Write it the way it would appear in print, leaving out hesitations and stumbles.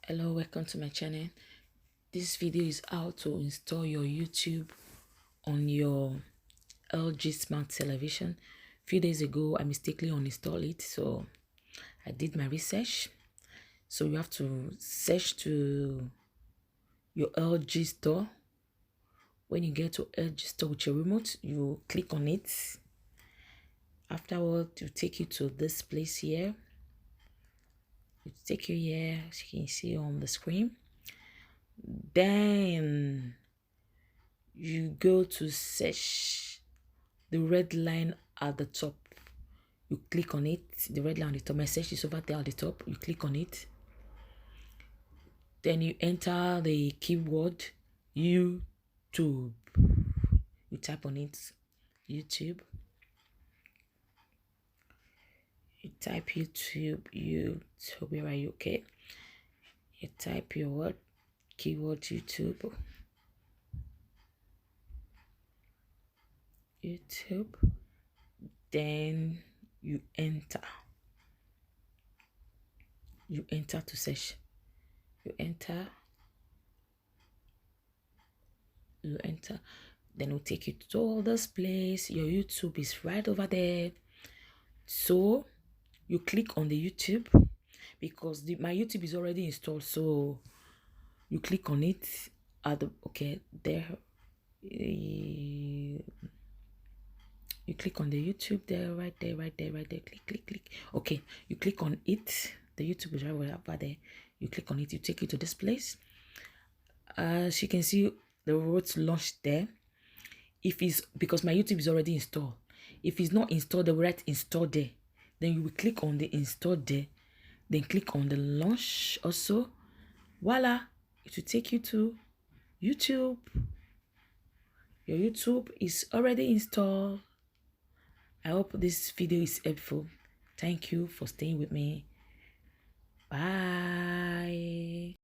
Hello, welcome to my channel. This video is how to install your YouTube on your LG smart television. A few days ago I mistakenly uninstalled it, so I did my research. So you have to search to your LG store. When you get to LG store with your remote, you click on it. Afterward, it will take you to this place here. It will take you here, as you can see on the screen. Then you go to search, the red line at the top, you click on it. The red line on the top, my search is over there at the top. You click on it, then you enter the keyword YouTube. You type on it, YouTube. You type YouTube. Where are you? Okay, you type your word, keyword YouTube. Then you enter to search. You enter, then it will take you to all this place. Your YouTube is right over there, so you click on the YouTube because my YouTube is already installed, so you click on it at the there. You click on the YouTube there, right there. Click. Okay, you click on it. The YouTube is right over there. You click on it, you take you to this place. As you can see, the words launched there. If it's because my YouTube is already installed, if it's not installed, the word install there. Then you will click on the install there. Then click on the launch also. Voila! It will take you to YouTube. Your YouTube is already installed. I hope this video is helpful. Thank you for staying with me. Bye.